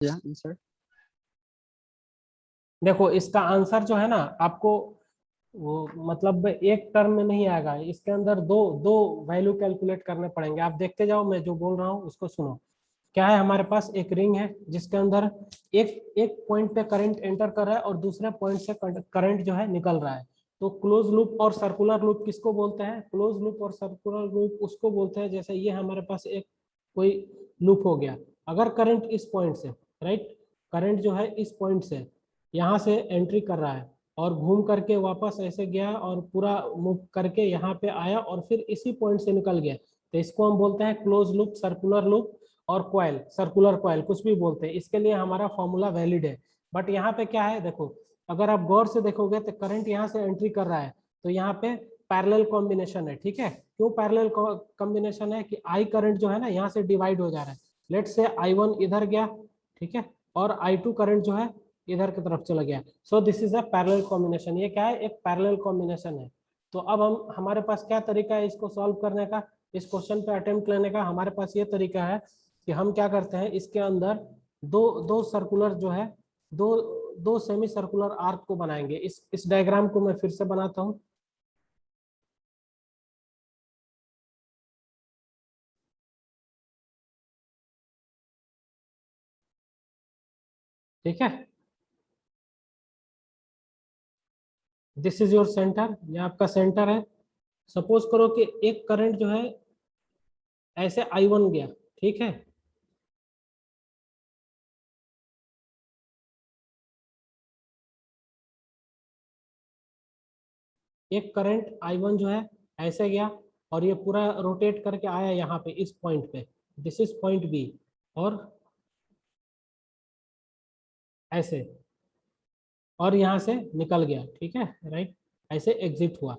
Answer? देखो इसका answer जो है ना आपको वो मतलब एक टर्म में नहीं आएगा, इसके अंदर दो दो वैल्यू कैलकुलेट करने पड़ेंगे। आप देखते जाओ, मैं जो बोल रहा हूँ उसको सुनो। क्या है, हमारे पास एक रिंग है जिसके अंदर एक एक पॉइंट पे करंट एंटर कर रहा है और दूसरे पॉइंट से करंट जो है निकल रहा है। तो क्लोज लूप और सर्कुलर लूप किसको बोलते हैं? क्लोज लूप और सर्कुलर लूप उसको बोलते हैं जैसे ये हमारे पास एक कोई लूप हो गया। अगर करंट इस पॉइंट से, राइट, करंट जो है इस पॉइंट से यहाँ से एंट्री कर रहा है और घूम करके वापस ऐसे गया और पूरा मूव करके यहाँ पे आया और फिर इसी पॉइंट से निकल गया, तो इसको हम बोलते हैं क्लोज लूप, सर्कुलर लूप और कॉइल, सर्कुलर कॉइल, कुछ भी बोलते हैं। इसके लिए हमारा फॉर्मूला वैलिड है। बट यहाँ पे क्या है, देखो अगर आप गौर से देखोगे तो करंट यहाँ से एंट्री कर रहा है, तो यहाँ पे पैरेलल कॉम्बिनेशन है। ठीक है, क्यों पैरेलल कॉम्बिनेशन है? कि आई करंट जो है ना यहाँ से डिवाइड हो जा रहा है। लेट से I1 इधर गया, ठीक है, और I2 करंट जो है इधर की तरफ चला गया। सो this is a parallel combination. ये क्या है? एक पैरेलल कॉम्बिनेशन है। तो अब हम, हमारे पास क्या तरीका है इसको सॉल्व करने का, इस क्वेश्चन पे अटेम्प्ट लेने का? हमारे पास ये तरीका है कि हम क्या करते हैं, इसके अंदर दो दो सर्कुलर जो है, दो दो सेमी सर्कुलर आर्क को बनाएंगे। इस डायग्राम को मैं फिर से बनाता हूँ। ठीक है, दिस इज योर सेंटर, ये आपका सेंटर है। सपोज करो कि एक करंट जो है ऐसे I1 गया, ठीक है, एक करंट I1 जो है ऐसे गया और ये पूरा रोटेट करके आया यहाँ पे इस पॉइंट पे, दिस इज पॉइंट बी, और ऐसे, और यहाँ से निकल गया। ठीक है, राइट, ऐसे एग्जिट हुआ।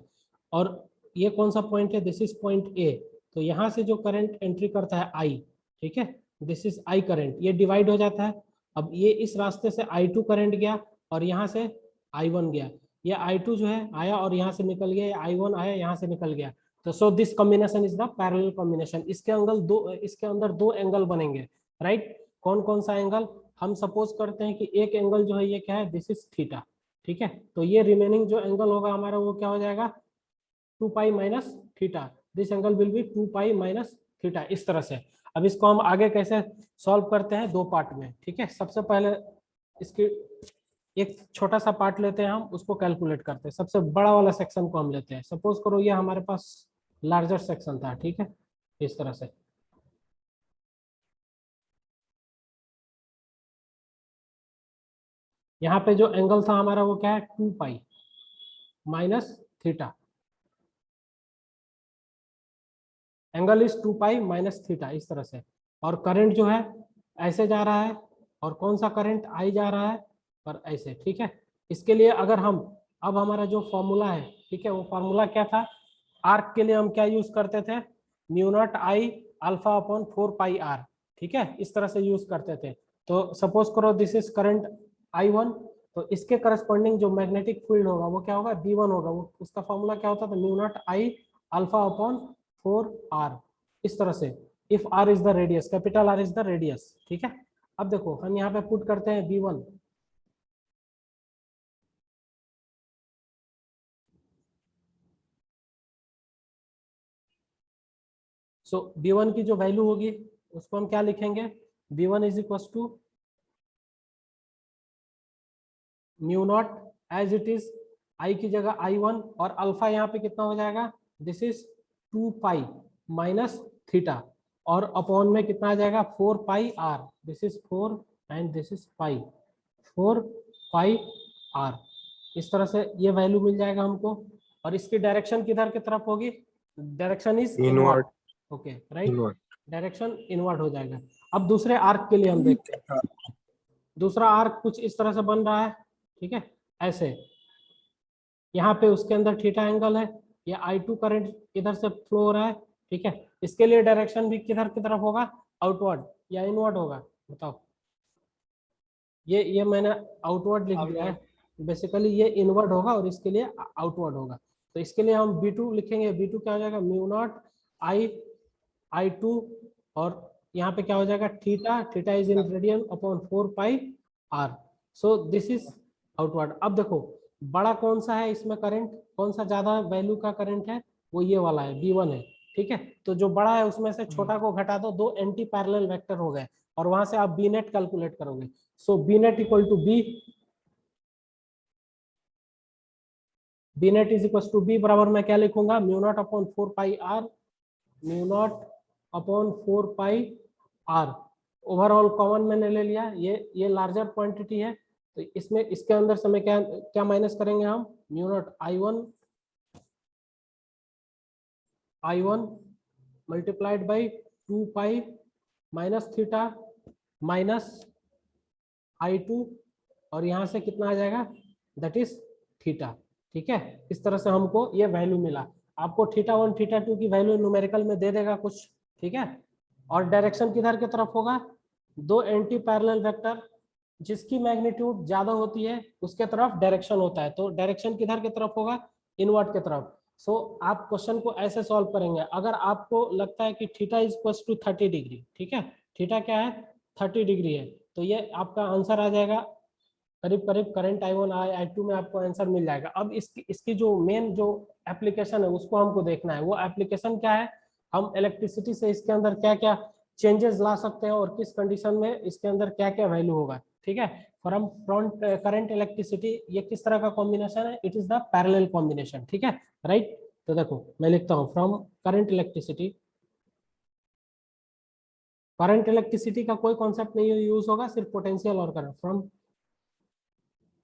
और ये कौन सा पॉइंट है? This is point A. तो यहाँ से जो करंट एंट्री करता है आई, ठीक है, दिस इज आई करंट, ये डिवाइड हो जाता है। अब ये इस रास्ते से I2 करंट गया और यहाँ से I1 गया। ये I2 जो है आया और यहाँ से निकल गया, ये I1 आया यहाँ से निकल गया। तो so this combination is the parallel combination. इसके अंदर दो एंगल बनेंगे, राइट। कौन कौन सा एंगल? हम सपोज करते हैं कि एक एंगल जो है ये क्या है, दिस इज थीटा। ठीक है, तो ये रिमेनिंग जो एंगल होगा हमारा वो क्या हो जाएगा, 2 pi minus theta. This angle will be 2 pi minus theta, इस तरह से। अब इसको हम आगे कैसे सॉल्व करते हैं, दो पार्ट में। ठीक है, सबसे पहले इसकी एक छोटा सा पार्ट लेते हैं, हम उसको कैलकुलेट करते हैं। सबसे बड़ा वाला सेक्शन को हम लेते हैं। सपोज करो ये हमारे पास लार्जर सेक्शन था, ठीक है, इस तरह से। यहाँ पे जो एंगल था हमारा वो क्या है, 2 pi minus theta. Angle is 2 pi minus theta, इस तरह से। और करंट जो है ऐसे जा रहा है, और कौन सा करंट आई जा रहा है, और ऐसे। ठीक है, इसके लिए अगर हम, अब हमारा जो फॉर्मूला है, ठीक है, वो फॉर्मूला क्या था? आर्क के लिए हम क्या यूज करते थे? Mu naught I alpha upon 4 pi r. ठीक है, इस तरह से यूज करते थे। तो सपोज करो दिस इज करंट I1, तो इसके करस्पॉन्डिंग जो मैग्नेटिक फील्ड होगा वो क्या होगा, B1 होगा। वो उसका फॉर्मूला क्या होता था, mu naught I alpha upon 4r, इस तरह से। If r is the radius, capital R is the radius. ठीक है, अब देखो हम यहाँ पे पुट करते हैं B1। सो B1 की जो वैल्यू होगी उसको हम क्या लिखेंगे, B1 is equal to mu not as it is, I की जगह I1, और अल्फा यहाँ पे कितना हो जाएगा, this is 2 pi minus theta, और अपॉन में कितना आ जाएगा, 4 pi R. This is 4 and this is pi, 4 pi R. इस तरह से ये वैल्यू मिल जाएगा हमको। और इसकी डायरेक्शन किधर की तरफ होगी, direction is inward. Invert. Okay, right, invert. Direction inward हो जाएगा। अब दूसरे आर्क के लिए हम देखते हैं। दूसरा आर्क कुछ इस तरह से बन रहा है, ठीक है, ऐसे। यहाँ पे उसके अंदर थीटा एंगल है, ये I2 करंट इधर से फ्लो हो रहा है। ठीक है, इसके लिए डायरेक्शन भी किधर की तरफ होगा, आउटवर्ड या इनवर्ड होगा, बताओ। ये मैंने आउटवर्ड लिख दिया है, बेसिकली ये इनवर्ड होगा और इसके लिए आउटवर्ड होगा। तो इसके लिए हम B2 लिखेंगे। B2 क्या हो जाएगा, म्यू नॉट I I2 और यहाँ पे क्या हो जाएगा, theta, theta is in radian upon 4 pi r. So this is outward. अब देखो बड़ा कौन सा है इसमें करंट, कौन सा ज्यादा वैल्यू का करंट है, वो ये वाला है, V1 है। ठीक है, तो जो बड़ा है उसमें से छोटा को घटा दो, दो एंटी पैरेलल वेक्टर हो गए, और वहां से आप बी नेट कैलकुलेट करोगे। So B net equal to B net is equal to B बराबर मैं क्या लिखूंगा, mu not upon 4 pi R, mu not upon 4 pi R. Overall common मैंने ले लिया, ये लार्जर क्वांटिटी है, तो इसमें इसके अंदर से मैं क्या क्या माइनस करेंगे हम, mu naught I1 multiplied by 2 pi minus theta minus I2, और यहाँ से कितना आ जाएगा, दैट इज थीटा। ठीक है, इस तरह से हमको ये वैल्यू मिला। आपको थीटा 1 थीटा 2 की वैल्यू न्यूमेरिकल में दे देगा कुछ। ठीक है, और डायरेक्शन किधर की तरफ होगा, दो एंटी पैरेलल वेक्टर जिसकी मैग्नीट्यूड ज्यादा होती है उसके तरफ डायरेक्शन होता है, तो डायरेक्शन किधर की तरफ होगा, इनवर्ट की तरफ। सो आप क्वेश्चन को ऐसे सॉल्व करेंगे, अगर आपको लगता है कि theta is equal to 30 degree, ठीक है, थीटा क्या है 30 डिग्री है, तो ये आपका आंसर आ जाएगा करीब करीब करंट I1 I2 में आपको आंसर मिल जाएगा। अब इसकी जो मेन जो एप्लीकेशन है उसको हमको देखना है, वो एप्लीकेशन क्या है, हम इलेक्ट्रिसिटी से इसके अंदर क्या क्या चेंजेस ला सकते हैं और किस कंडीशन में इसके अंदर क्या क्या वैल्यू होगा। ठीक है, फ्रॉम करंट इलेक्ट्रिसिटी, ये किस तरह का कॉम्बिनेशन है, it is the parallel combination. ठीक है, राइट। तो देखो मैं लिखता हूँ from current electricity, current electricity का कोई कॉन्सेप्ट नहीं यूज होगा, सिर्फ पोटेंशियल और current. From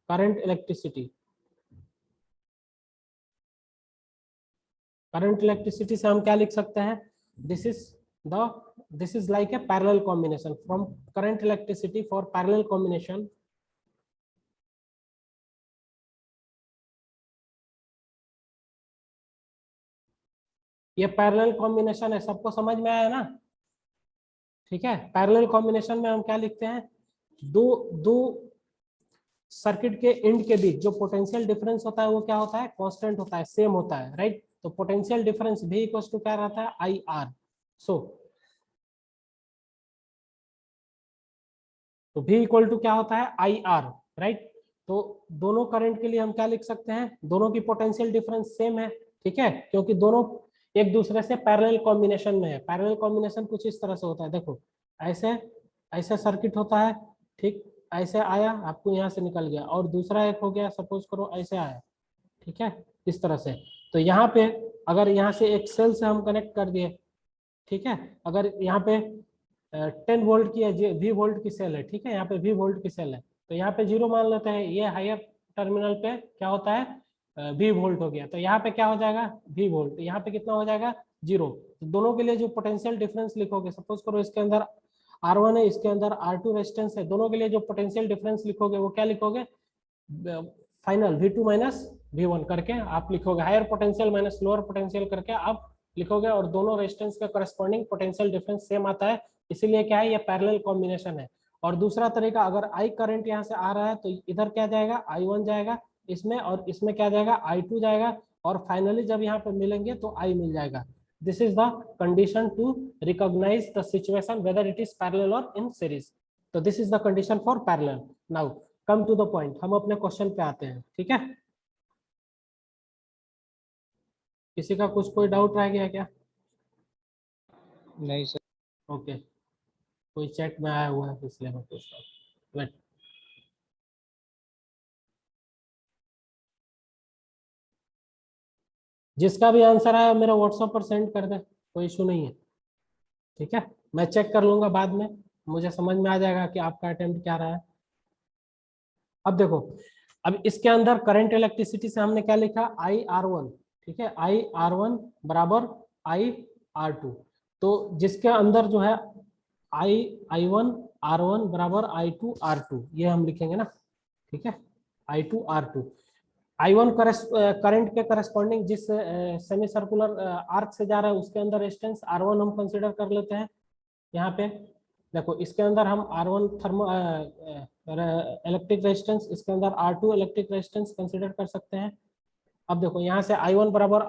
current electricity, current electricity से हम क्या लिख सकते हैं, this is like a parallel combination. From current electricity for parallel combination, ये पैरेलल कॉम्बिनेशन है, सबको समझ में आया ना। ठीक है, पैरेलल कॉम्बिनेशन में हम क्या लिखते हैं, दो दो सर्किट के एंड के बीच जो पोटेंशियल डिफरेंस होता है वो क्या होता है, कांस्टेंट होता है, सेम होता है, राइट। तो पोटेंशियल डिफरेंस भी इक्वल टू क्या रहता है, आई आर। सो तो भी इक्वल टू क्या होता है, आई आर, राइट। तो दोनों करंट के लिए हम क्या लिख सकते हैं, दोनों की पोटेंशियल डिफरेंस सेम है। ठीक है, क्योंकि दोनों एक दूसरे से पैरेलल कॉम्बिनेशन में है। पैरेलल कॉम्बिनेशन कुछ इस तरह से होता है, देखो ऐसे ऐसे सर्किट होता है, ठीक, ऐसे आया आपको यहाँ से निकल गया, और दूसरा एक हो गया, सपोज करो ऐसे आया, ठीक है, इस तरह से। तो यहाँ पे अगर यहाँ से एक सेल से हम कनेक्ट कर दिए, ठीक है, अगर यहाँ पे 10 वोल्ट की है, V वोल्ट की सेल है, ठीक है, यहाँ पे V वोल्ट की सेल है, तो यहाँ पे 0 मान लेते हैं, ये हायर टर्मिनल पे क्या होता है, V वोल्ट हो गया, तो यहाँ पे क्या हो जाएगा, V वोल्ट, यहाँ पे कितना हो जाएगा 0। तो दोनों के लिए जो पोटेंशियल डिफरेंस लिखोगे, सपोज करो इसके अंदर R1 है, इसके अंदर R2 रेजिस्टेंस है, दोनों के लिए जो पोटेंशियल डिफरेंस लिखोगे वो क्या लिखोगे, फाइनल V2 माइनस V1 करके आप लिखोगे, higher potential minus lower potential करके आप लिखोगे, और दोनों रेजिस्टेंस के करस्पॉन्डिंग पोटेंशियल डिफरेंस सेम आता है, इसीलिए क्या है, ये पैरेलल कॉम्बिनेशन है। और दूसरा तरीका, अगर I करंट यहाँ से आ रहा है तो इधर क्या जाएगा, I1 जाएगा इसमें, और इसमें क्या जाएगा, I2 जाएगा, और फाइनली जब यहाँ पे मिलेंगे तो I मिल जाएगा। This is the condition to recognize the situation whether it is parallel और इन सीरीज। तो this is the condition for parallel. Now come to the point, हम अपने क्वेश्चन पे आते हैं। ठीक है, किसी का कुछ कोई डाउट रह गया क्या? नहीं सर। ओके, कोई चैट में आया हुआ है इसलिए मैं पूछ रहा हूँ। वेट, जिसका भी आंसर आया मेरा व्हाट्सएप पर सेंड कर दे, कोई इशू नहीं है। ठीक है, मैं चेक कर लूंगा बाद में, मुझे समझ में आ जाएगा कि आपका अटेम्प्ट क्या रहा है। अब देखो, अब इसके अंदर करंट इलेक्ट्रिसिटी से हमने क्या लिखा, I R1, ठीक है, I R1 बराबर I R2। तो जिसके अंदर जो है I1 R1 बराबर I2 R2, ये हम लिखेंगे ना। ठीक है, I2 R2, I1 करंट के करस्पॉन्डिंग जिस सेमी सर्कुलर आर्क से जा रहा है उसके अंदर रेजिस्टेंस R1 हम कंसीडर कर लेते हैं। यहाँ पे देखो इसके अंदर हम R1 थर्मो इलेक्ट्रिक रेजिस्टेंस, इसके अंदर R2 इलेक्ट्रिक रेजिस्टेंस कंसीडर कर सकते हैं। अब देखो यहाँ से I1 बराबर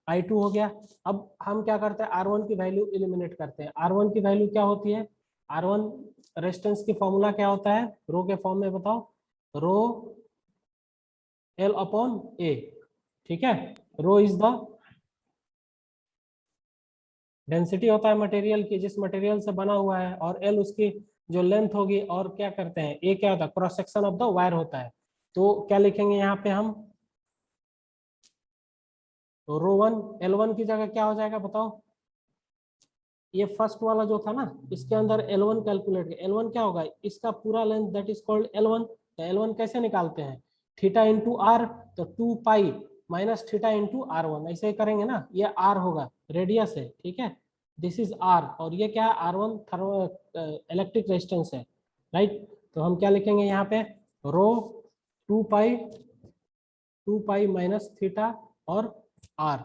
I2 हो गया। अब हम क्या करते हैं, R1 की वैल्यू एलिमिनेट करते हैं। R1 की वैल्यू क्या होती है, R1 रेजिस्टेंस की फॉर्मूला क्या होता है, रो के फॉर्म में बताओ, रो L अपॉन A, ठीक है। रो इज द डेंसिटी होता है मटेरियल की, जिस मटेरियल से बना हुआ है, और L उसकी जो लेंथ होगी, और क्या करते हैं, A क्या होता है, cross section of the wire होता है। तो क्या लिखेंगे यहाँ पे हम, तो रो वन L1 की जगह क्या हो जाएगा बताओ, ये फर्स्ट वाला जो था ना, इसके अंदर L1 कैलकुलेट किया। L1 क्या होगा, इसका पूरा length, that is called L1। तो L1 कैसे निकालते हैं, थीटा इंटू आर, तो 2 pi minus theta into R1, ऐसे ही करेंगे ना। ये R होगा, रेडियस है, ठीक है, दिस इज R, और ये क्या है, R1 थर्मो इलेक्ट्रिक रेजिस्टेंस है, राइट। तो हम क्या लिखेंगे यहाँ पे, रो 2 पाई माइनस थीटा और R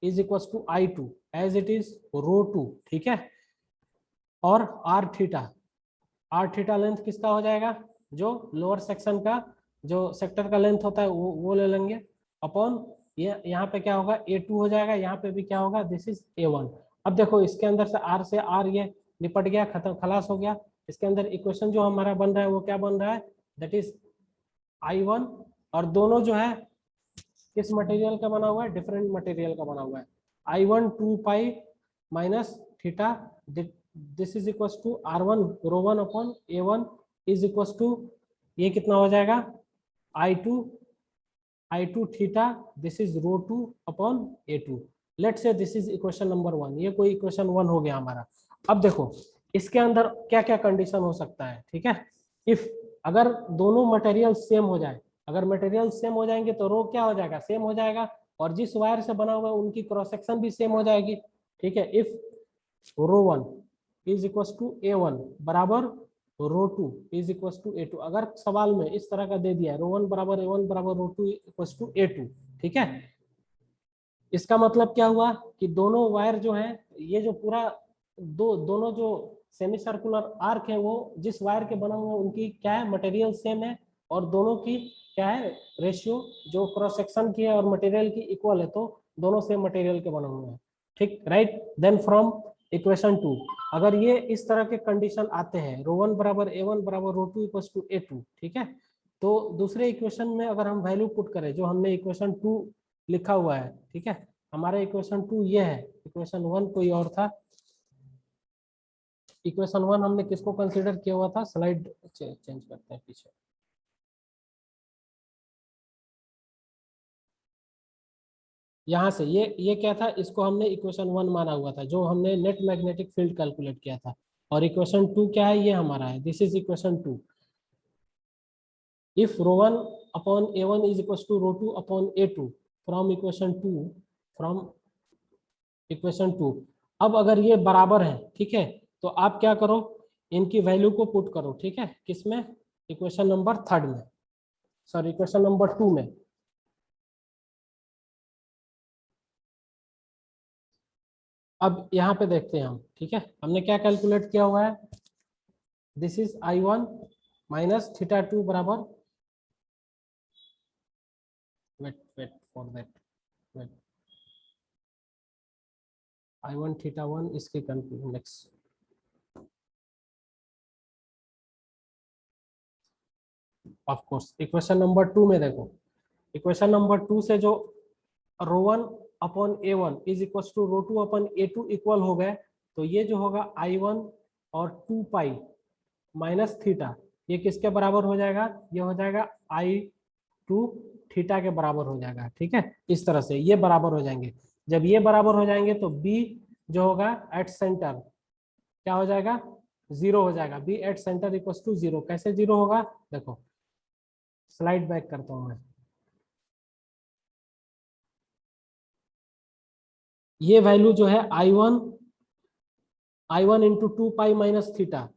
is equal to I2 as it is rho 2, ठीक है। और आर थीटा लेंथ किसका हो जाएगा, जो लोअर सेक्शन का जो सेक्टर का लेंथ होता है वो ले लेंगे, अपॉन ये यहाँ पे क्या होगा, A2 हो जाएगा, यहाँ पे भी क्या होगा, दिस इज A1। अब देखो इसके अंदर से R से R ये निपट गया, खत्म, खलास हो गया। इसके अंदर इक्वेशन जो हमारा बन रहा है वो क्या बन रहा है, दैट इज I1, और दोनों जो है किस मटेरियल का बना हुआ है, डिफरेंट मटेरियल का बना हुआ है। I1 2 pi minus theta, this is equal to R1 rho 1 upon A1 is equal to, ये कितना हो जाएगा, I2 theta, this is rho 2 upon A2। Let's say this is equation number 1, ये कोई इक्वेशन 1 हो गया हमारा। अब देखो इसके अंदर क्या क्या कंडीशन हो सकता है, ठीक है। इफ अगर दोनों मटेरियल सेम हो जाए, अगर मटेरियल सेम हो जाएंगे तो रो क्या हो जाएगा, सेम हो जाएगा, और जिस वायर से बना हुआ है उनकी क्रॉस सेक्शन भी सेम हो जाएगी, ठीक है। If rho 1 is equal to A1 बराबर रो 2 इज इक्वल टू A2, अगर सवाल में इस तरह का दे दिया है, रो 1 बराबर A1 बराबर रो 2 इक्वल टू A2, ठीक है। इसका मतलब क्या हुआ कि दोनों वायर जो है, ये जो पूरा दोनों जो सेमी सर्कुलर आर्क है, वो जिस वायर के बना हुआ है उनकी क्या है, मटेरियल सेम है, और दोनों की क्या है, रेशियो जो क्रॉस सेक्शन की है और मटेरियल की इक्वल है, तो दोनों सेम मटेरियल के बने हुए हैं, ठीक, राइट। देन फ्रॉम इक्वेशन 2, अगर ये इस तरह के कंडीशन आते हैं, रो 1 बराबर A1 बराबर रो 2 इक्वल टू A2, ठीक है, तो दूसरे इक्वेशन में अगर हम वैल्यू पुट करें, जो हमने इक्वेशन 2 लिखा हुआ है, ठीक है, हमारा इक्वेशन 2 ये है, इक्वेशन 1 कोई और था, इक्वेशन 1 हमने किसको कंसीडर किया हुआ था, स्लाइड चेंज करते हैं पीछे। यहाँ से ये क्या था, इसको हमने इक्वेशन 1 माना हुआ था, जो हमने नेट मैग्नेटिक फील्ड कैलकुलेट किया था। और इक्वेशन 2 क्या है, ये हमारा है, this is equation 2। If rho 1 upon A1 is equal to rho 2 upon A2 from equation 2, from equation 2। अब अगर ये बराबर है, ठीक है, तो आप क्या करो, इनकी वैल्यू को पुट करो, ठीक है, किसमें, इक्वेशन नंबर 3 में, सॉरी इक्वेशन नंबर 2 में। अब यहाँ पे देखते हैं हम, ठीक है, हमने क्या कैलकुलेट किया हुआ है, this is I1 minus theta 2 बराबर, wait for that, wait, I1 theta 1 इसके next, of course equation number 2 में देखो, इक्वेशन नंबर 2 से जो rho 1 upon A1 is equal to rho 2 upon A2 equal हो गए, तो ये जो होगा I1 और 2 पाई माइनस थीटा, ये किसके बराबर हो जाएगा, ये हो जाएगा I2 थीटा के बराबर हो जाएगा, ठीक है। इस तरह से ये बराबर हो जाएंगे। जब ये बराबर हो जाएंगे तो B जो होगा एट सेंटर क्या हो जाएगा, 0 हो जाएगा। B at centre equal to 0, कैसे 0 होगा, देखो स्लाइड बैक करता हूं मैं, ये वैल्यू जो है I1 into 2 pi minus theta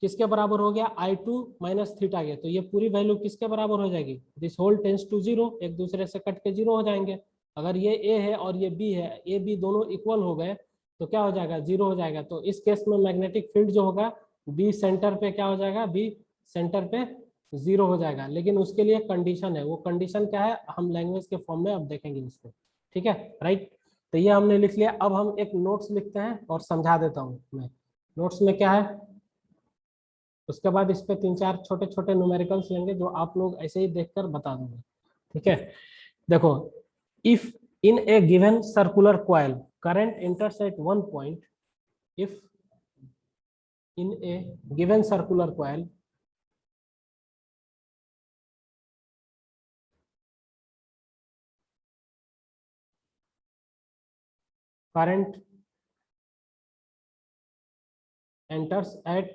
किसके बराबर हो गया, I2 माइनस थीटा के, तो ये पूरी वैल्यू किसके बराबर हो जाएगी, दिस होल टेंस टू 0, एक दूसरे से कट के 0 हो जाएंगे। अगर ये A है और ये B है, A B दोनों इक्वल हो गए, तो क्या हो जाएगा, 0 हो जाएगा। तो इस केस में मैग्नेटिक फील्ड जो होगा B सेंटर पे क्या हो जाएगा, B सेंटर पे 0 हो जाएगा। लेकिन उसके लिए कंडीशन है, वो कंडीशन क्या है, हम लैंग्वेज के फॉर्म में अब देखेंगे उसको, ठीक है, राइट। तो ये हमने लिख लिया। अब हम एक नोट्स लिखते हैं और समझा देता हूँ मैं। नोट्स में क्या है, उसके बाद इस पे 3-4 छोटे छोटे न्यूमेरिकल्स लेंगे जो आप लोग ऐसे ही देखकर बता दोगे, ठीक है। देखो, if in a given circular coil current enters at one point, if in a given circular coil current enters at,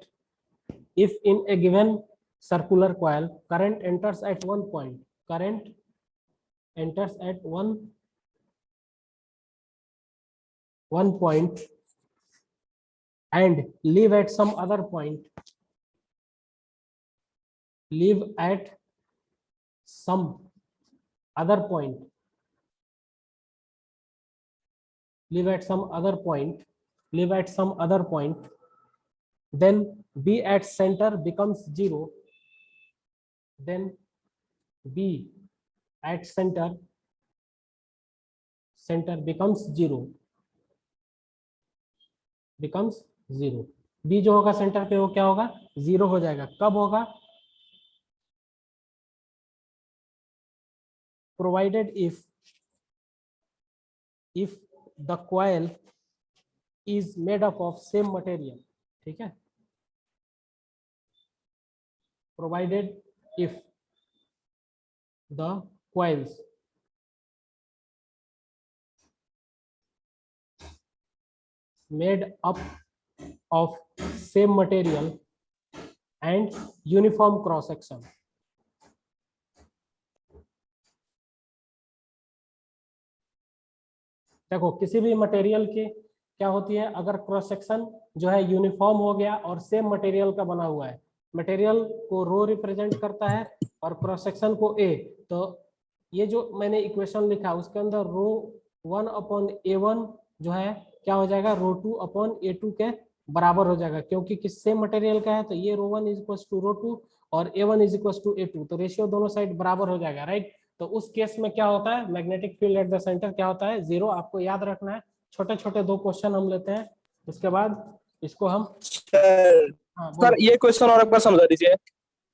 if in a given circular coil current enters at one point, current enters at one point and leave at some other point, leave at some other point, leave at some other point, leave at some other point, then B at center becomes 0, then B at center becomes 0, becomes 0। B जो होगा centre पे वो क्या होगा, 0 हो जाएगा। कब होगा, provided if the coil is made up of same material, ठीक है, provided if the coils made up of same material and uniform cross section, देखो किसी भी मटेरियल की क्या होती है, अगर क्रॉस सेक्शन जो है यूनिफॉर्म हो गया और सेम मटेरियल का बना हुआ है, मटेरियल को रो रिप्रेजेंट करता है और क्रॉस सेक्शन को ए, तो ये जो मैंने इक्वेशन लिखा उसके अंदर रो 1/A1 जो है क्या हो जाएगा, रो 2/A2 के बराबर हो जाएगा, क्योंकि किस सेम मटेरियल का है, तो ये रो 1 इज इक्वल टू रो 2 और A1 is equal to A2, तो रेशियो दोनों साइड बराबर हो जाएगा, राइट। तो उस केस में क्या होता है, magnetic field at the centre क्या होता है, 0। आपको याद रखना है। छोटे छोटे 2 क्वेश्चन हम लेते हैं, उसके बाद इसको हम, सर हाँ सर बोलो। ये क्वेश्चन और एक बार समझा दीजिए।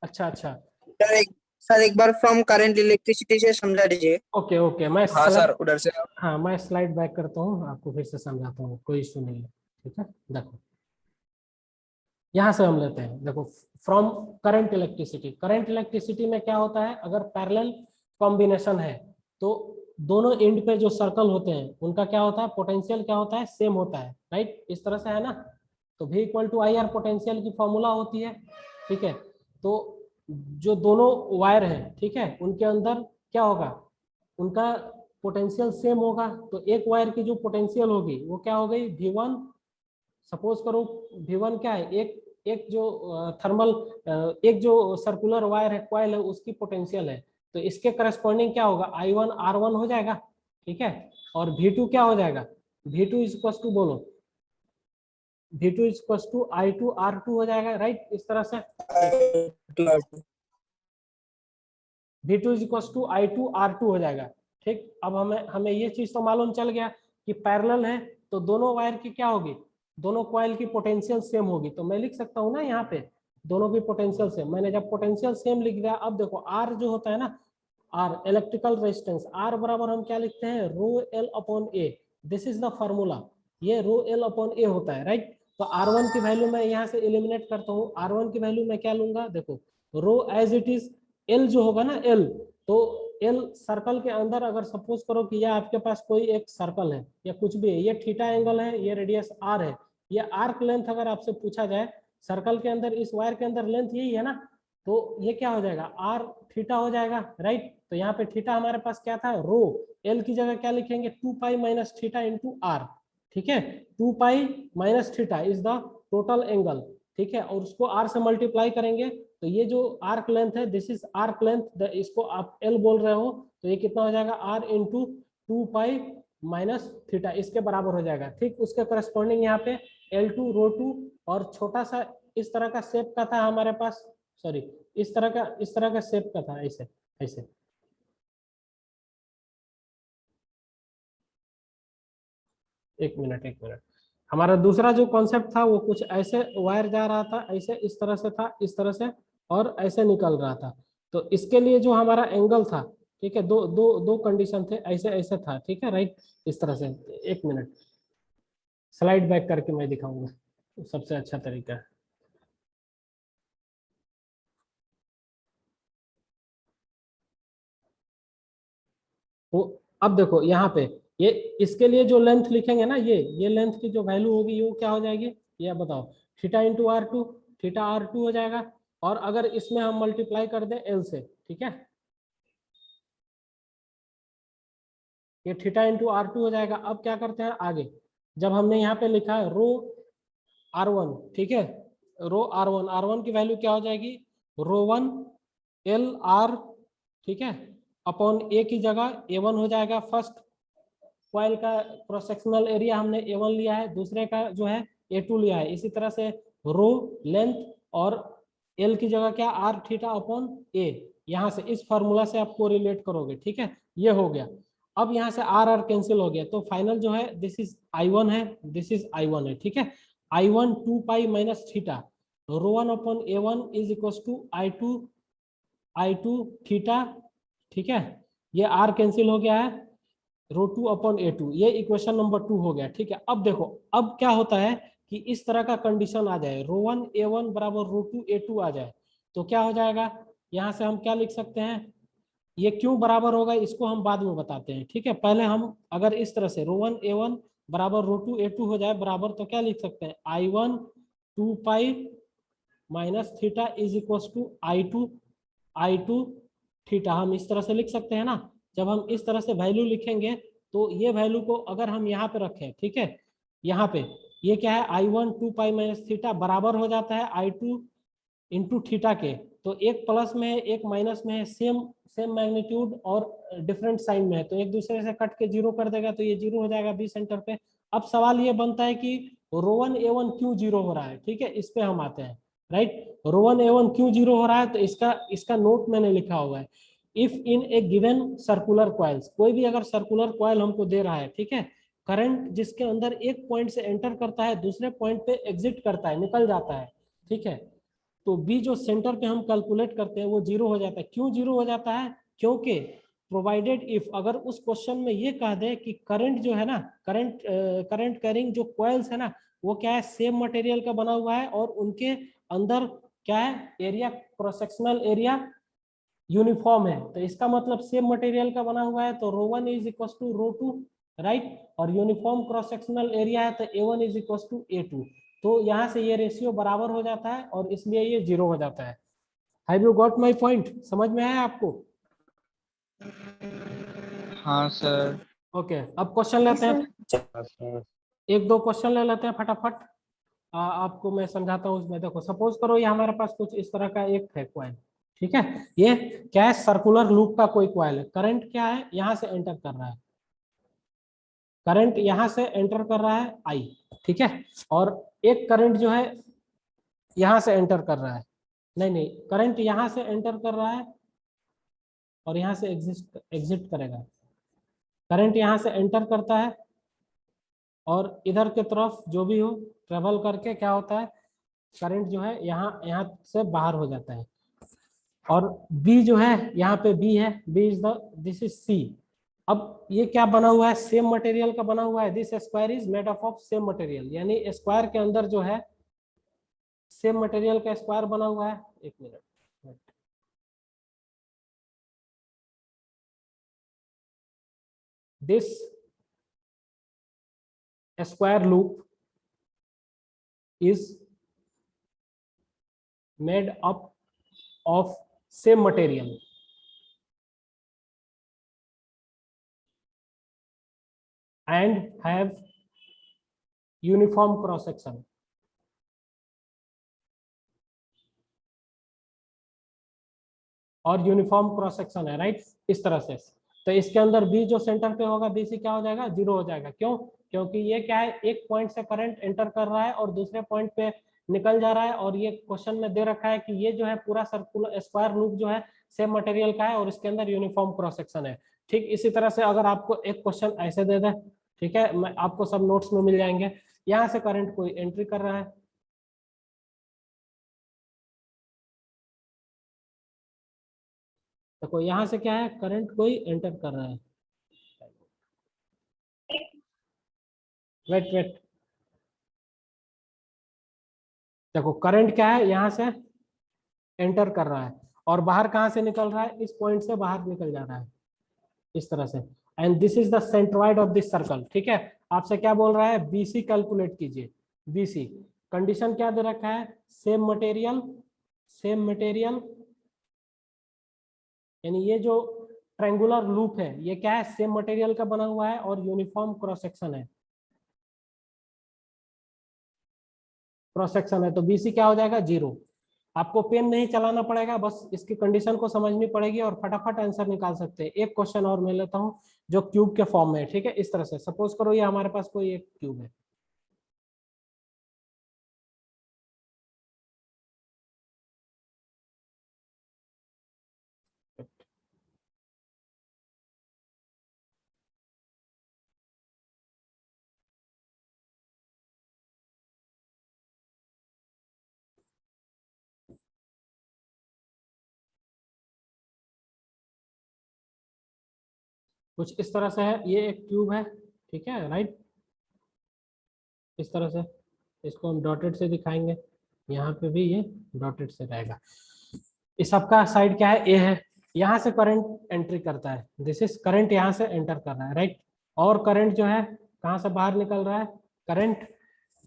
अच्छा अच्छा, सर एक बार फ्रॉम करंट इलेक्ट्रिसिटी से समझा दीजिए। ओके ओके, मैं हाँ सर स्लाइड, उधर से। हाँ मैं स्लाइड बैक करता हूँ, आपको फिर से समझाता हूँ, कोई इशू नहीं है, ठीक है। देखो यहाँ से हम लेते हैं, देखो from current electricity, current electricity में क्या होता है, अगर पैरेलल कॉम्बिनेशन है तो दोनों एंड पे जो सर्कल होते हैं उनका क्या होता है, पोटेंशियल क्या होता है, सेम होता है, राइट, इस तरह से है ना। तो V equal to I R potential की फॉर्मूला होती है, ठीक है। तो जो दोनों वायर है, ठीक है, उनके अंदर क्या होगा, उनका पोटेंशियल सेम होगा, तो एक वायर की जो पोटेंशियल होगी वो क्या हो गई, V1, सपोज करो V1 क्या है, एक एक जो थर्मल, एक जो सर्कुलर वायर है, कॉइल है, उसकी पोटेंशियल है, तो इसके करस्पॉन्डिंग क्या होगा, I1 R1 हो जाएगा, ठीक है। और V2 क्या हो जाएगा, V2 इज इक्वल टू, बोलो, V2 is equal to I2 R2 हो जाएगा, राइट, इस तरह से V2 is equal to I2 R2 हो जाएगा, ठीक। अब हमें हमें ये चीज तो मालूम चल गया कि पैरेलल है तो दोनों वायर की क्या होगी, दोनों कॉइल की पोटेंशियल सेम होगी, तो मैं लिख सकता हूँ ना यहाँ पे दोनों की पोटेंशियल सेम। मैंने जब पोटेंशियल सेम लिख दिया, अब देखो आर जो होता है ना, आर इलेक्ट्रिकल रेजिस्टेंस, आर बराबर हम क्या लिखते हैं, rho L upon A, this is the formula, ये रो एल अपॉन ए होता है, राइट। तो R1 की वैल्यू मैं यहाँ से एलिमिनेट करता हूँ, R1 की वैल्यू मैं क्या लूंगा, देखो रो एज इट इज, एल जो होगा ना, एल, तो एल सर्कल के अंदर, अगर सपोज करो कि यह आपके पास कोई एक सर्कल है या कुछ भी है, ये थीटा एंगल है, ये रेडियस आर है, ये आर्क लेंथ अगर आपसे पूछा जाए सर्कल के अंदर, इस वायर के अंदर लेंथ यही है ना, तो ये क्या हो जाएगा, आर थीटा हो जाएगा, राइट। तो यहाँ पे थीटा हमारे पास क्या था, रो, एल की जगह क्या लिखेंगे, 2 pi minus theta into R, ठीक है। 2 pi minus theta is the total angle, ठीक है, और उसको आर से मल्टीप्लाई करेंगे, तो ये जो आर्क लेंथ है, दिस इज आर्क लेंथ, इसको आप एल बोल रहे हो, तो ये कितना हो जाएगा, R into 2 pi minus theta, इसके बराबर हो जाएगा, ठीक। उसके करस्पॉन्डिंग यहाँ पे L2 रो 2, और छोटा सा इस तरह का शेप का था हमारे पास, सॉरी इस तरह का शेप का था, ऐसे ऐसे, एक मिनट। हमारा दूसरा जो कॉन्सेप्ट था वो कुछ ऐसे वायर जा रहा था, ऐसे इस तरह से था, इस तरह से, और ऐसे निकल रहा था। तो इसके लिए जो हमारा एंगल था, ठीक है, दो दो दो कंडीशन थे, ऐसे ऐसे था, ठीक है, राइट, इस तरह से। एक मिनट, स्लाइड बैक करके मैं दिखाऊंगा, सबसे अच्छा तरीका है। वो अब देखो यहाँ पे, ये इसके लिए जो लेंथ लिखेंगे ना, ये लेंथ की जो वैल्यू होगी वो क्या हो जाएगी, ये बताओ, theta into R two, theta R two हो जाएगा। और अगर इसमें हम मल्टीप्लाई कर दें एल से, ठीक है, ये थीटा इंटू आर टू हो जाएगा। अब क्या करते हैं आगे, जब हमने यहाँ पे लिखा है रो आर वन, ठीक है, रो आर वन की वैल्यू क्या हो जाएगी, रो वन एल आर, ठीक है, अपॉन ए की जगह ए वन हो जाएगा। फर्स्ट कॉइल का क्रॉस सेक्शनल एरिया हमने A1 लिया है, दूसरे का जो है A2 लिया है। इसी तरह से रो लेंथ और L की जगह क्या, आर थीटा अपॉन ए, यहाँ से इस फॉर्मूला से आपको रिलेट करोगे, ठीक है, ये हो गया। अब यहाँ से आर आर कैंसिल हो गया, तो फाइनल जो है दिस इज I1 है, दिस इज I1 है, ठीक है। I1 2 pi minus theta rho one upon A1 is equal to I2 theta, ठीक है, ये आर कैंसिल हो गया है, rho two upon A two, ये इक्वेशन नंबर 2 हो गया, ठीक है। अब देखो, अब क्या होता है कि इस तरह का कंडीशन आ जाए, रो वन ए वन बराबर रो टू ए टू आ जाए, तो क्या हो जाएगा, यहाँ से हम क्या लिख सकते हैं, ये क्यों बराबर होगा इसको हम बाद में बताते हैं, ठीक है। पहले हम अगर इस तरह से रो वन ए वन बराबर रो टू ए टू हो जाए बराबर, तो क्या लिख सकते हैं, I1 2 pi minus theta is equal to I2 theta, हम इस तरह से लिख सकते हैं ना। जब हम इस तरह से वैल्यू लिखेंगे तो ये वैल्यू को अगर हम यहाँ पे रखें, ठीक है, यहाँ पे ये क्या है, I1 2 पाई माइनस थीटा बराबर हो जाता है I2 इंटू थीटा के। तो एक प्लस में है एक माइनस में है, सेम सेम मैग्नीट्यूड और डिफरेंट साइन में है, तो एक दूसरे से कट के जीरो कर देगा, तो ये जीरो हो जाएगा बी सेंटर पे। अब सवाल ये बनता है कि रो वन ए वन क्यों जीरो हो रहा है, ठीक है, इस पे हम आते हैं, राइट। रो वन ए वन क्यों जीरो हो रहा है, तो इसका नोट मैंने लिखा हुआ है। If in a given circular coils, कोई भी अगर सर्कुलर कॉइल हमको दे रहा है, ठीक है, करंट जिसके अंदर एक पॉइंट से एंटर करता है दूसरे पॉइंट पे एग्जिट करता है, निकल जाता है, ठीक है, तो बी जो सेंटर पे हम कैलकुलेट करते हैं वो जीरो हो जाता है। क्यों जीरो हो जाता है, क्योंकि प्रोवाइडेड इफ, अगर उस क्वेश्चन में ये कह दे कि करंट जो है ना, करंट कैरिंग जो कॉइल्स है ना, वो क्या है, सेम मटेरियल का बना हुआ है और उनके अंदर क्या है, area cross sectional area uniform है, तो इसका मतलब सेम मटेरियल का बना हुआ है, तो rho one is equal to rho two, right, और यूनिफॉर्म क्रॉस सेक्शनल एरिया है तो A one is equal to A two, तो यहाँ से ये रेशियो बराबर हो जाता है और इसलिए ये जीरो हो जाता है। Have you got my point, समझ में आया आपको? हाँ सर। ओके, अब क्वेश्चन लेते हैं, एक दो क्वेश्चन ले लेते हैं फटाफट। आपको मैं समझाता हूँ उसमें। देखो, सपोज करो ये हमारे पास कुछ इस तरह का एक है कॉइल, ठीक है, ये क्या है, सर्कुलर लूप का कोई कॉइल है, करंट क्या है, यहाँ से एंटर कर रहा है, करंट यहाँ से एंटर कर रहा है आई, ठीक है, और एक करंट जो है यहाँ से एंटर कर रहा है, नहीं करंट यहाँ से एंटर कर रहा है और यहाँ से एग्जिट करेगा, करंट यहाँ से एंटर करता है और इधर की तरफ जो भी हो ट्रेवल करके क्या होता है, करंट जो है यहाँ से बाहर हो जाता है। और बी जो है, यहाँ पे बी है, B is the, this is C. अब ये क्या बना हुआ है, सेम मटेरियल का बना हुआ है, this square is made up of same material, यानी स्क्वायर के अंदर जो है सेम मटेरियल का स्क्वायर बना हुआ है। एक minute, this square loop is made up of same material and have uniform cross section। और यूनिफॉर्म क्रॉस सेक्शन है, राइट, इस तरह से। तो इसके अंदर बी जो सेंटर पे होगा, बी सी क्या हो जाएगा, जीरो हो जाएगा। क्यों, क्योंकि ये क्या है, एक पॉइंट से करंट एंटर कर रहा है और दूसरे पॉइंट पे निकल जा रहा है, और ये क्वेश्चन में दे रखा है कि ये जो है पूरा सर्कुलर स्क्वायर लूप जो है सेम मटेरियल का है और इसके अंदर यूनिफॉर्म क्रॉस सेक्शन है। ठीक इसी तरह से अगर आपको एक क्वेश्चन ऐसे दे दे ठीक है, मैं आपको सब नोट्स में मिल जाएंगे। यहाँ से करंट कोई एंट्री कर रहा है, देखो यहाँ से क्या है, करंट कोई एंटर कर रहा है। वेट वेट, देखो करंट क्या है, यहाँ से एंटर कर रहा है और बाहर कहाँ से निकल रहा है, इस पॉइंट से बाहर निकल जा रहा है इस तरह से। And this is the centroid of this circle. ठीक है, आपसे क्या बोल रहा है, बीसी कैलकुलेट कीजिए। बीसी कंडीशन क्या दे रखा है, सेम मटेरियल, सेम मटेरियल, यानी ये जो ट्रायंगुलर लूप है ये क्या है, सेम मटेरियल का बना हुआ है और यूनिफॉर्म क्रॉस सेक्शन है, क्रॉस सेक्शन है, तो बीसी क्या हो जाएगा, 0। आपको पेन नहीं चलाना पड़ेगा, बस इसकी कंडीशन को समझनी पड़ेगी और फटाफट आंसर निकाल सकते हैं। एक क्वेश्चन और मैं लेता हूं जो क्यूब के फॉर्म में है। ठीक है, इस तरह से सपोज करो ये हमारे पास कोई एक क्यूब है, कुछ इस तरह से है, ये एक क्यूब है। ठीक है, राइट, इस तरह से इसको हम डॉटेड से दिखाएंगे, यहाँ पे भी ये डॉटेड से रहेगा। इस सबका साइड क्या है, ए है, यहाँ से करंट एंट्री करता है, दिस इज करंट, यहाँ से एंटर कर रहा है, राइट। और करंट जो है कहाँ से बाहर निकल रहा है, करंट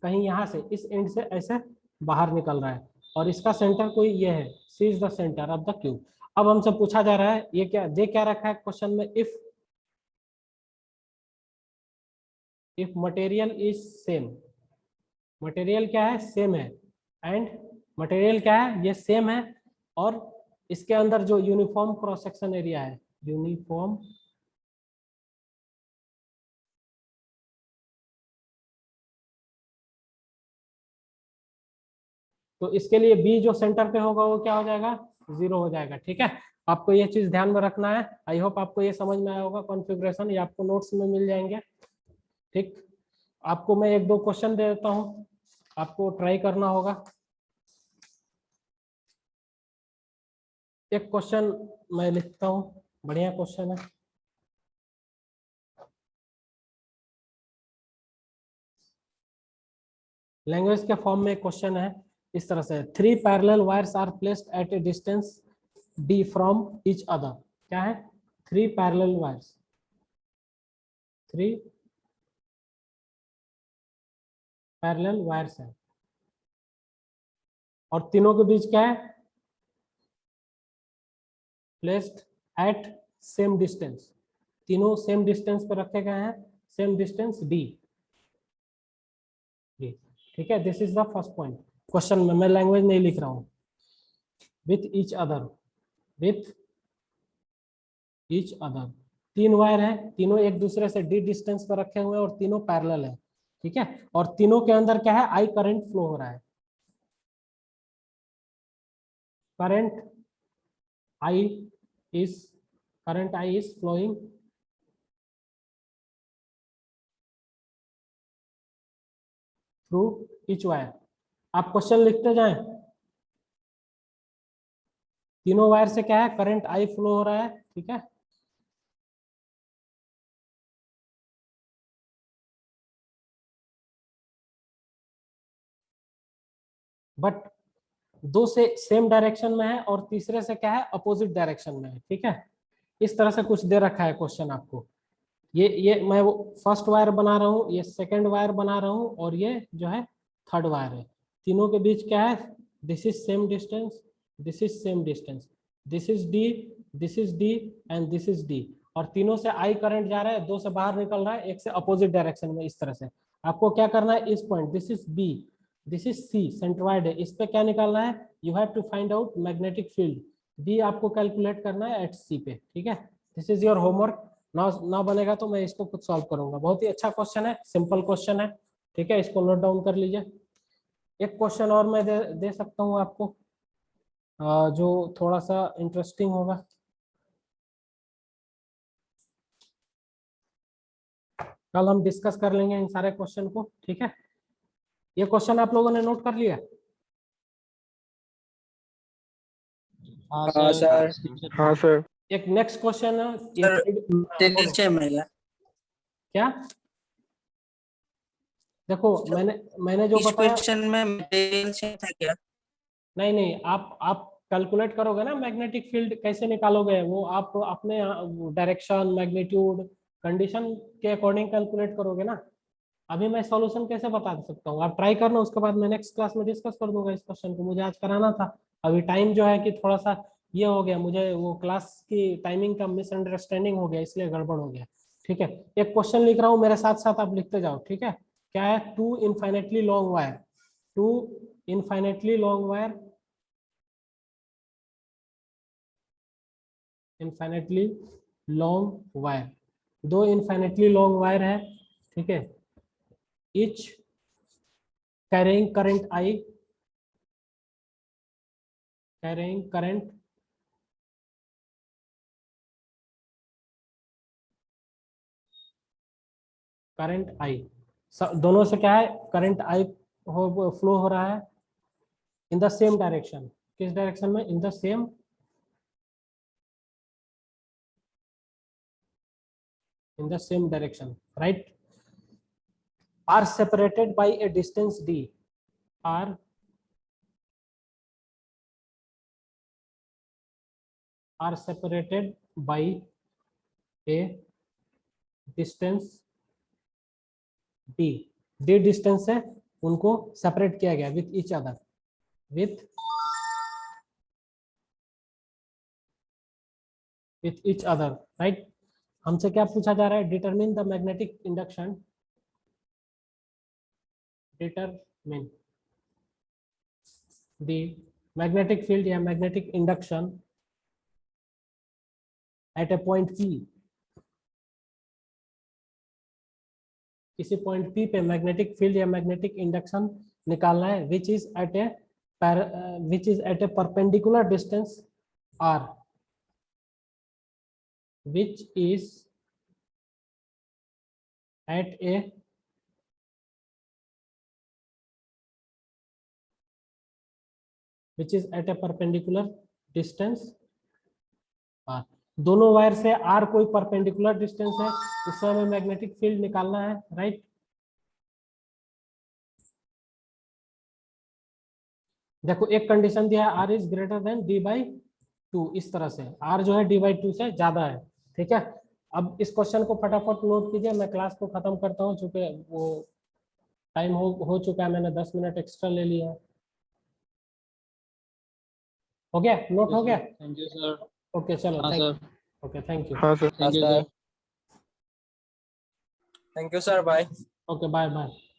कहीं यहाँ से इस एंड से ऐसे बाहर निकल रहा है और इसका सेंटर कोई ये है, C is the centre of the cube. अब हमसे पूछा जा रहा है, ये क्या दे क्या रखा है क्वेश्चन में, if material is same, material क्या है, सेम है, एंड मटेरियल क्या है, ये सेम है, और इसके अंदर जो यूनिफॉर्म क्रॉस सेक्शन एरिया है, यूनिफॉर्म तो इसके लिए बी जो सेंटर पे होगा वो क्या हो जाएगा, 0 हो जाएगा। ठीक है, आपको ये चीज ध्यान में रखना है। आई होप आपको ये समझ में आया होगा कॉन्फ़िगरेशन, ये आपको नोट्स में मिल जाएंगे। ठीक, आपको मैं एक दो क्वेश्चन दे देता हूँ, आपको ट्राई करना होगा। एक क्वेश्चन मैं लिखता हूँ, बढ़िया क्वेश्चन है। लैंग्वेज के फॉर्म में क्वेश्चन है इस तरह से, 3 parallel wires are placed at a distance D from each other. क्या है, 3 पैरेलल वायर्स, 3 पैरेलल वायर्स है और तीनों के बीच क्या है, प्लेस्ड एट सेम डिस्टेंस, तीनों सेम डिस्टेंस पे रखे गए हैं, सेम डिस्टेंस डी। ठीक है, this is the first point question में, मैं लैंग्वेज नहीं लिख रहा हूँ। With each other, with each other, 3 wire है, तीनों एक दूसरे से डी डिस्टेंस पर रखे हुए हैं और तीनों पैरेलल है। ठीक है, और तीनों के अंदर क्या है, आई करंट फ्लो हो रहा है, current I is, current I is flowing through each wire. आप क्वेश्चन लिखते जाएं, तीनों वायर से क्या है, करंट आई फ्लो हो रहा है। ठीक है, बट दो से सेम डायरेक्शन में है और तीसरे से क्या है, अपोजिट डायरेक्शन में है। ठीक है, इस तरह से कुछ दे रखा है क्वेश्चन आपको। ये मैं वो फर्स्ट वायर बना रहा हूँ, ये सेकंड वायर बना रहा हूँ और ये जो है थर्ड वायर है। तीनों के बीच क्या है, this is same distance, this is same distance, this is D, this is D and this is D, और तीनों से आई करंट जा रहा है, 2 से बाहर निकल रहा है, एक से अपोजिट डायरेक्शन में। इस तरह से आपको क्या करना है, इस point, this is B, this is C, centroid है, इस पे क्या निकालना है, you have to find out magnetic field, B आपको कैलकुलेट करना है एट सी पे। ठीक है, दिस इज योर होमवर्क। ना बनेगा तो मैं इसको खुद सॉल्व करूंगा। बहुत ही अच्छा क्वेश्चन है, सिंपल क्वेश्चन है। ठीक है, इसको नोट डाउन कर लीजिए। एक क्वेश्चन और मैं दे सकता हूँ आपको, जो थोड़ा सा इंटरेस्टिंग होगा। कल हम डिस्कस कर लेंगे इन सारे क्वेश्चन को, ठीक है। ये क्वेश्चन आप लोगों ने नोट कर लिया? हाँ हाँ सर। सर। हाँ सर। एक नेक्स्ट क्वेश्चन है सर, बोलो। नीचे में है। क्या? देखो मैंने जो इस बताया, क्वेश्चन में मटेरियल से था क्या? नहीं नहीं, आप कैलकुलेट करोगे ना मैग्नेटिक फील्ड कैसे निकालोगे, वो आप अपने डायरेक्शन, मैग्नीट्यूड, कंडीशन के अकॉर्डिंग कैलकुलेट करोगे ना। अभी मैं सॉल्यूशन कैसे बता सकता हूँ, आप ट्राई करना, उसके बाद मैं नेक्स्ट क्लास में डिस्कस कर दूंगा इस क्वेश्चन को। मुझे आज कराना था, अभी टाइम जो है कि थोड़ा सा ये हो गया, मुझे वो क्लास की टाइमिंग का मिसअंडरस्टैंडिंग हो गया, इसलिए गड़बड़ हो गया, ठीक है। एक क्वेश्चन लिख रहा हूँ, मेरे साथ साथ आप लिखते जाओ, ठीक है। क्या है? Two infinitely long wire, two infinitely long wire, infinitely long wire, दो इनफाइनेटली लॉन्ग वायर है, ठीक है। each carrying current I, carrying current I, दोनों से क्या है, करंट I फ्लो हो रहा है इन द सेम डायरेक्शन। किस डायरेक्शन में? In the same, in the same direction, right? Are separated by a distance d, are separated by a distance d, d distance है, उनको सेपरेट किया गया with each other, with each other, right. हमसे क्या पूछा जा रहा है? Determine the magnetic induction, determine the magnetic field या magnetic induction at a point P, किसी पॉइंट P पे मैग्नेटिक फील्ड या मैग्नेटिक इंडक्शन निकालना है, which is at a perpendicular distance r, which is at a perpendicular distance r। दोनों wire से r कोई perpendicular distance है, उससे हमें मैग्नेटिक फील्ड निकालना है, राइट। देखो एक कंडीशन दिया है, r is greater than d/2, इस तरह से r जो है d/2 से ज्यादा है, ठीक है। अब इस क्वेश्चन को फटाफट नोट कीजिए, मैं क्लास को खत्म करता हूँ, चूंकि वो टाइम हो चुका है, मैंने 10 मिनट एक्स्ट्रा ले लिया है। हो गया? नोट हो गया? Thank you sir. ओके चलो, हाँ सर। Okay thank you. हाँ sir. Thank you sir. Thank you sir, bye. Okay bye bye.